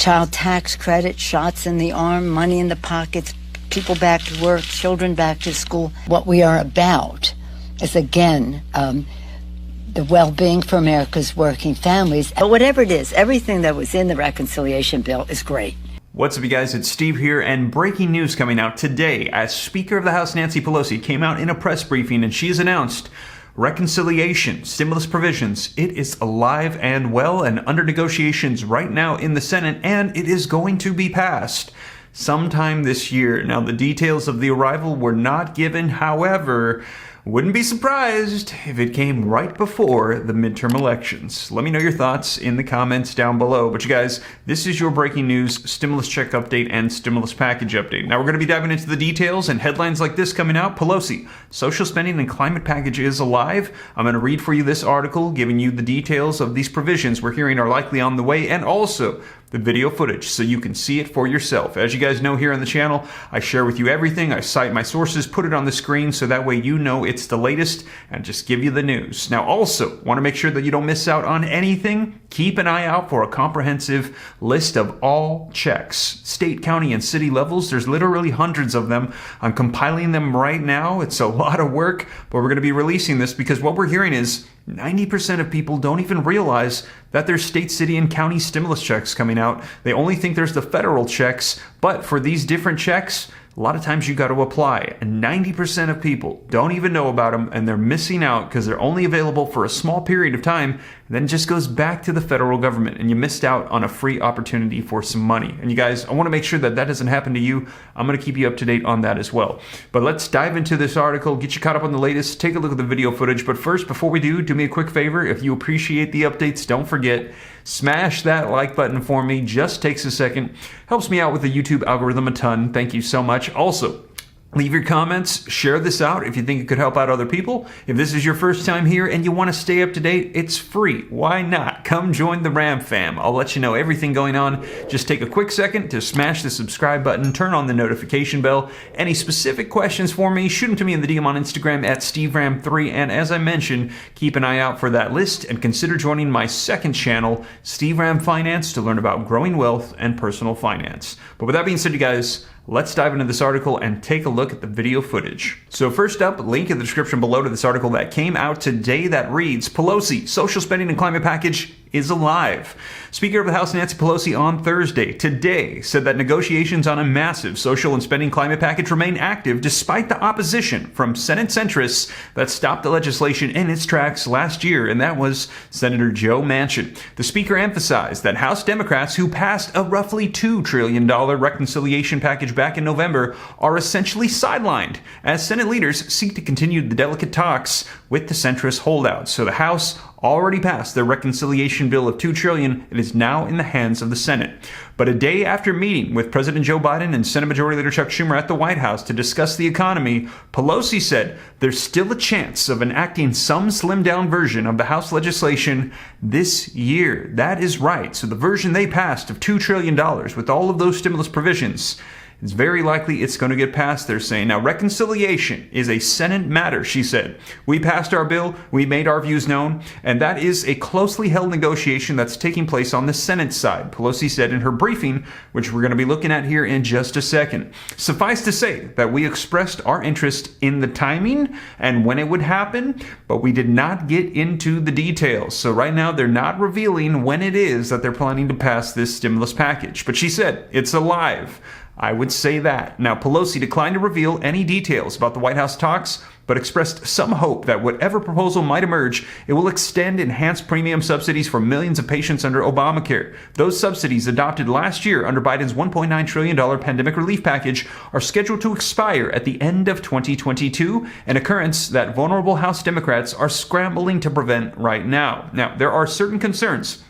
child tax credit, shots in the arm, money in the pockets, people back to work, children back to school. What we are about is, again, the well-being for America's working families. But whatever it is, everything that was in the reconciliation bill is great. What's up, you guys? It's Steve here, and breaking news coming out today as Speaker of the House Nancy Pelosi came out in a press briefing, and she has announced reconciliation, stimulus provisions. It is alive and well and under negotiations right now in the Senate, and it is going to be passed sometime this year. Now, the details of the arrival were not given. However, wouldn't be surprised if it came right before the midterm elections. Let me know your thoughts in the comments down below. But you guys, this is your breaking news, stimulus check update, and stimulus package update. Now we're going to be diving into the details and headlines like this coming out. Pelosi, social spending and climate package is alive. I'm going to read for you this article, giving you the details of these provisions we're hearing are likely on the way, and also the video footage so you can see it for yourself. As you guys know, here on the channel, I share with you everything. I cite my sources, put it on the screen so that way you know it's the latest and just give you the news. Now, also want to make sure that you don't miss out on anything. Keep an eye out for a comprehensive list of all checks, state, county, and city levels. There's literally hundreds of them. I'm compiling them right now. It's a lot of work, but we're going to be releasing this because what we're hearing is 90% of people don't even realize that there's state, city, and county stimulus checks coming out. They only think there's the federal checks, but for these different checks, a lot of times you got to apply, and 90% of people don't even know about them, and they're missing out because they're only available for a small period of time, and then it just goes back to the federal government, and you missed out on a free opportunity for some money. And you guys, I want to make sure that that doesn't happen to you. I'm going to keep you up to date on that as well. But let's dive into this article, get you caught up on the latest, take a look at the video footage. But first, before we do me a quick favor. If you appreciate the updates, don't forget, smash that like button for me. Just takes a second. Helps me out with the YouTube algorithm a ton. Thank you so much. Also, leave your comments, share this out if you think it could help out other people. If this is your first time here and you want to stay up to date, it's free. Why not? Come join the Ram fam. I'll let you know everything going on. Just take a quick second to smash the subscribe button, turn on the notification bell. Any specific questions for me, shoot them to me in the DM on Instagram at SteveRam3. And as I mentioned, keep an eye out for that list and consider joining my second channel, Steve Ram Finance, to learn about growing wealth and personal finance. But with that being said, you guys, let's dive into this article and take a look at the video footage. So first up, link in the description below to this article that came out today that reads, Pelosi, social spending and climate package is alive. Speaker of the House Nancy Pelosi on Thursday, today, said that negotiations on a massive social and spending climate package remain active despite the opposition from Senate centrists that stopped the legislation in its tracks last year, and that was Senator Joe Manchin. The speaker emphasized that House Democrats, who passed a roughly $2 trillion reconciliation package back in November, are essentially sidelined as Senate leaders seek to continue the delicate talks with the centrist holdouts. So the House already passed their reconciliation bill of $2 trillion. It is now in the hands of the Senate. But a day after meeting with President Joe Biden and Senate Majority Leader Chuck Schumer at the White House to discuss the economy, Pelosi said there's still a chance of enacting some slimmed-down version of the House legislation this year. That is right. So the version they passed of $2 trillion with all of those stimulus provisions, it's very likely it's going to get passed, they're saying. Now, reconciliation is a Senate matter, she said. We passed our bill, we made our views known, and that is a closely held negotiation that's taking place on the Senate side, Pelosi said in her briefing, which we're going to be looking at here in just a second. Suffice to say that we expressed our interest in the timing and when it would happen, but we did not get into the details. So right now, they're not revealing when it is that they're planning to pass this stimulus package. But she said it's alive. I would say that. Now, Pelosi declined to reveal any details about the White House talks, but expressed some hope that whatever proposal might emerge, it will extend enhanced premium subsidies for millions of patients under Obamacare. Those subsidies adopted last year under Biden's $1.9 trillion pandemic relief package are scheduled to expire at the end of 2022, an occurrence that vulnerable House Democrats are scrambling to prevent right now. Now, there are certain concerns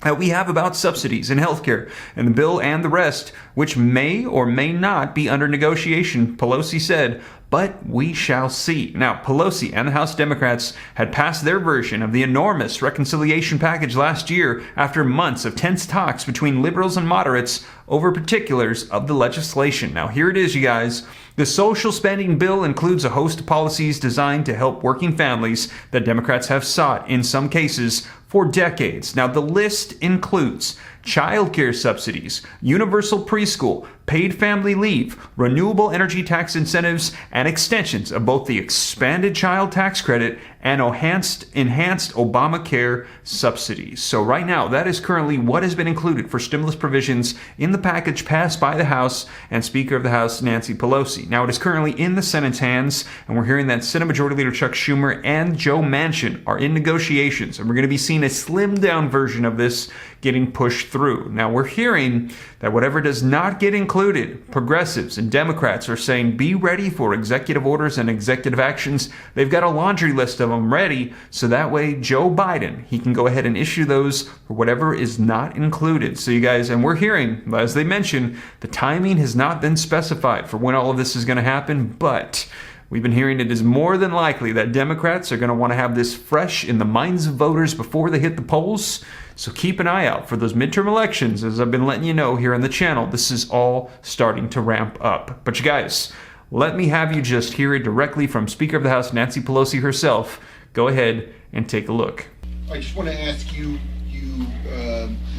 that we have about subsidies in healthcare and the bill and the rest, which may or may not be under negotiation, Pelosi said, but we shall see. Now, Pelosi and the House Democrats had passed their version of the enormous reconciliation package last year after months of tense talks between liberals and moderates over particulars of the legislation. Now, here it is, you guys. The social spending bill includes a host of policies designed to help working families that Democrats have sought, in some cases, for decades. Now, the list includes child care subsidies, universal preschool, paid family leave, renewable energy tax incentives, and extensions of both the expanded child tax credit and enhanced Obamacare subsidies. So right now, that is currently what has been included for stimulus provisions in the package passed by the House and Speaker of the House Nancy Pelosi. Now, it is currently in the Senate's hands, and we're hearing that Senate Majority Leader Chuck Schumer and Joe Manchin are in negotiations, and we're going to be seeing a slimmed-down version of this getting pushed through. Now, we're hearing that whatever does not get included, progressives and Democrats are saying be ready for executive orders and executive actions. They've got a laundry list of them ready, so that way Joe Biden, he can go ahead and issue those for whatever is not included. So you guys, and we're hearing, as they mentioned, the timing has not been specified for when all of this is going to happen, but we've been hearing it is more than likely that Democrats are going to want to have this fresh in the minds of voters before they hit the polls. So keep an eye out for those midterm elections. As I've been letting you know here on the channel, this is all starting to ramp up. But you guys, let me have you just hear it directly from Speaker of the House Nancy Pelosi herself. Go ahead and take a look. I just want to ask you, you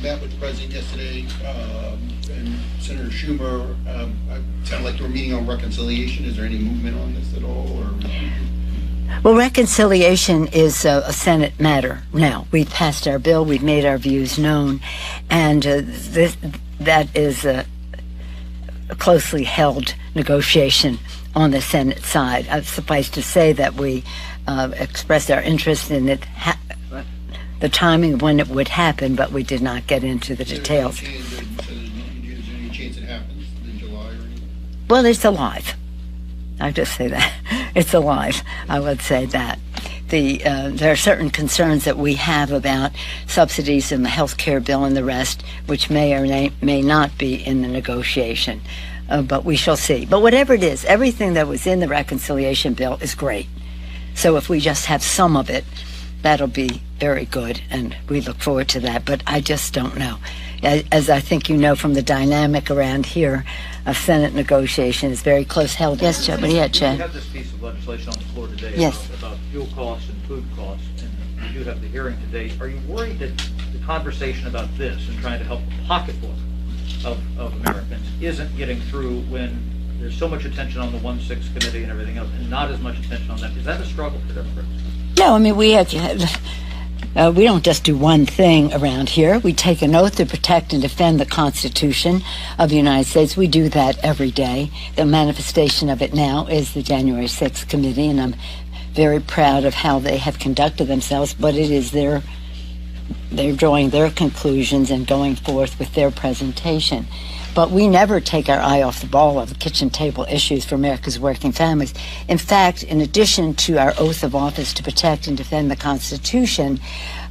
met with the president yesterday, and Senator Schumer. It sounded like you were meeting on reconciliation. Is there any movement on this at all? Or? Well, reconciliation is a Senate matter now. We've passed our bill, we've made our views known, and that is a closely held negotiation on the Senate side. Suffice to say that we expressed our interest in it, the timing of when it would happen, but we did not get into the details. Is there any chance it happens in July or anything? Well, it's alive. I just say that. It's alive. I would say that. There are certain concerns that we have about subsidies in the health care bill and the rest, which may or may not be in the negotiation. But we shall see. But whatever it is, everything that was in the reconciliation bill is great. So if we just have some of it, that'll be very good, and we look forward to that. But I just don't know. As I think you know from the dynamic around here, a Senate negotiation is very close held. Yes, Chad. What do you have, Chad? We have this piece of legislation on the floor today Yes. about fuel costs and food costs, and we do have the hearing today. Are you worried that the conversation about this and trying to help the pocketbook of Americans isn't getting through when there's so much attention on the 1-6 committee and everything else, and not as much attention on that? Is that a struggle for Democrats? No, I mean, we don't just do one thing around here. We take an oath to protect and defend the Constitution of the United States. We do that every day. The manifestation of it now is the January 6th committee, and I'm very proud of how they have conducted themselves, but it is they're drawing their conclusions and going forth with their presentation. But we never take our eye off the ball of the kitchen table issues for America's working families. In fact, in addition to our oath of office to protect and defend the Constitution,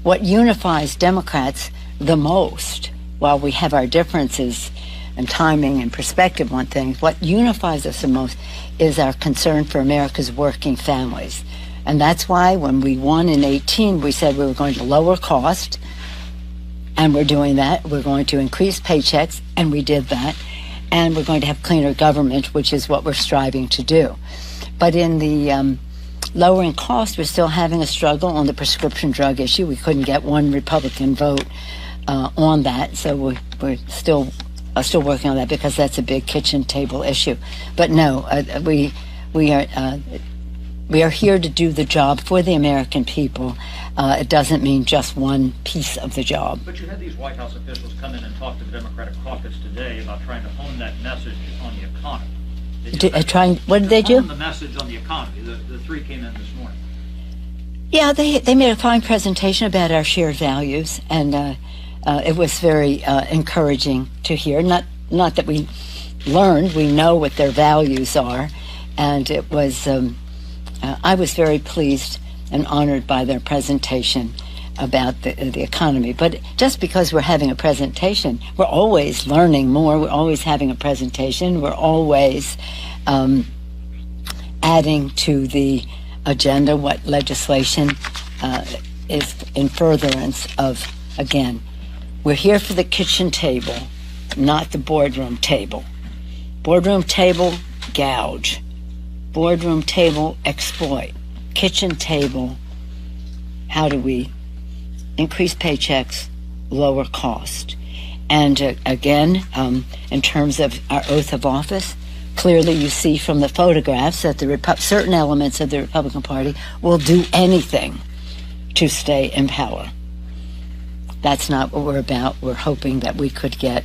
what unifies Democrats the most, while we have our differences and timing and perspective on things, what unifies us the most is our concern for America's working families. And that's why when we won in 2018, we said we were going to lower cost, and we're doing that. We're going to increase paychecks, and we did that. And we're going to have cleaner government, which is what we're striving to do. But in the lowering cost, we're still having a struggle on the prescription drug issue. We couldn't get one Republican vote on that, so we're still working on that because that's a big kitchen table issue. But no, we are here to do the job for the American people. It doesn't mean just one piece of the job. But you had these White House officials come in and talk to the Democratic caucus today about trying to hone that message on the economy. What did they do? Hone the message on the economy. The three came in this morning. Yeah, they made a fine presentation about our shared values, and it was very encouraging to hear. Not that we learned, we know what their values are, and it was. I was very pleased and honored by their presentation about the economy. But just because we're having a presentation, we're always learning more. We're always having a presentation. We're always adding to the agenda what legislation is in furtherance of. Again, we're here for the kitchen table, not the boardroom table. Boardroom table, gouge. Boardroom table, exploit. Kitchen table, how do we increase paychecks, lower cost? And again, in terms of our oath of office, clearly you see from the photographs that certain elements of the Republican Party will do anything to stay in power. That's not what we're about. We're hoping that we could get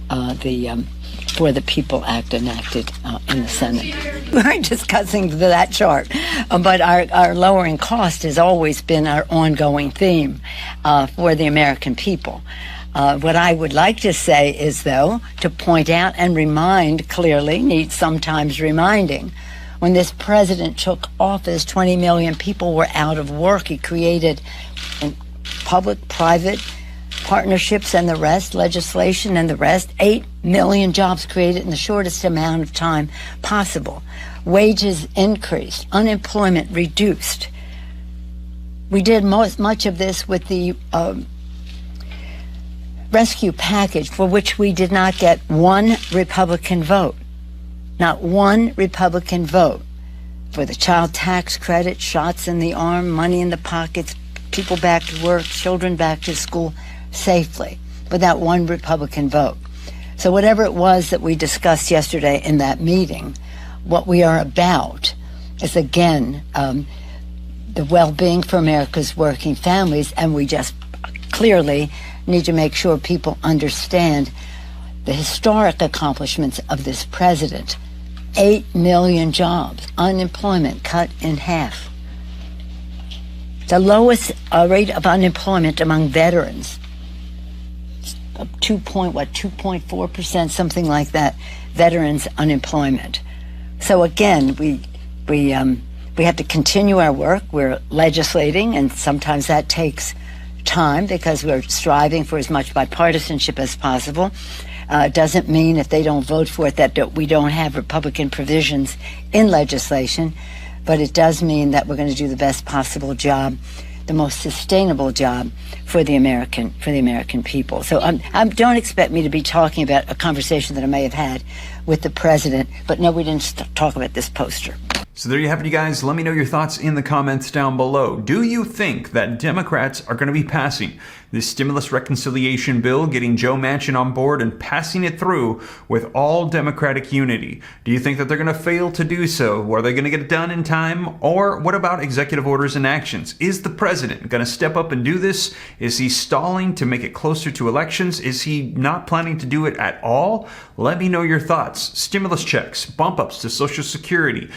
the For the People Act enacted in the Senate. We weren't discussing that chart, but our lowering cost has always been our ongoing theme for the American people. What I would like to say is, though, to point out and remind clearly, needs sometimes reminding, when this president took office, 20 million people were out of work. He created public-private partnerships and the rest, legislation and the rest, 8 million jobs created in the shortest amount of time possible. Wages increased, unemployment reduced. We did much of this with the rescue package, for which we did not get one Republican vote. Not one Republican vote. For the child tax credit, shots in the arm, money in the pockets, people back to work, children back to school safely, without one Republican vote. So whatever it was that we discussed yesterday in that meeting, what we are about is, again, the well-being for America's working families, and we just clearly need to make sure people understand the historic accomplishments of this president. 8 million jobs, unemployment cut in half. The lowest rate of unemployment among veterans, 2.4%, something like that, veterans unemployment. So again, we have to continue our work. We're legislating, and sometimes that takes time because we're striving for as much bipartisanship as possible. Doesn't mean if they don't vote for it that we don't have Republican provisions in legislation, but it does mean that we're going to do the best possible job, the most sustainable job for the American people. So don't expect me to be talking about a conversation that I may have had with the president, but no, we didn't talk about this poster. So there you have it, you guys. Let me know your thoughts in the comments down below. Do you think that Democrats are going to be passing this stimulus reconciliation bill, getting Joe Manchin on board and passing it through with all Democratic unity? Do you think that they're going to fail to do so? Are they going to get it done in time? Or what about executive orders and actions? Is the president going to step up and do this? Is he stalling to make it closer to elections? Is he not planning to do it at all? Let me know your thoughts. Stimulus checks, bump ups to Social Security,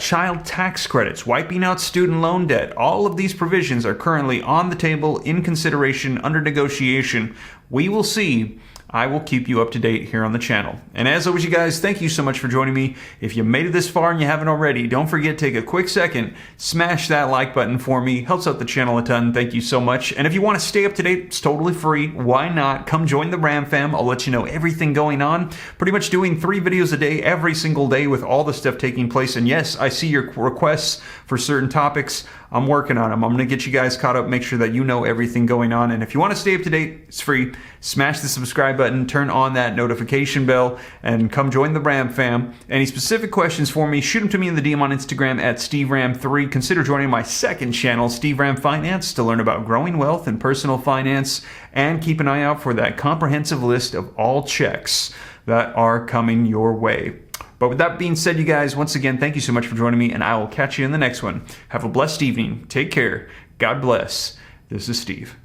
child tax credits, wiping out student loan debt. All of these provisions are currently on the table, in consideration, under negotiation. We will see. I will keep you up to date here on the channel. And as always, you guys, thank you so much for joining me. If you made it this far and you haven't already, don't forget to take a quick second, smash that like button for me. Helps out the channel a ton. Thank you so much. And if you want to stay up to date, it's totally free. Why not? Come join the Ram fam. I'll let you know everything going on. Pretty much doing 3 videos a day every single day with all the stuff taking place. And yes, I see your requests for certain topics. I'm working on them. I'm going to get you guys caught up, make sure that you know everything going on. And if you want to stay up to date, it's free. Smash the subscribe button, turn on that notification bell, and come join the Ram fam. Any specific questions for me, shoot them to me in the DM on Instagram at SteveRam3. Consider joining my second channel, Steve Ram Finance, to learn about growing wealth and personal finance. And keep an eye out for that comprehensive list of all checks that are coming your way. But with that being said, you guys, once again, thank you so much for joining me, and I will catch you in the next one. Have a blessed evening. Take care. God bless. This is Steve.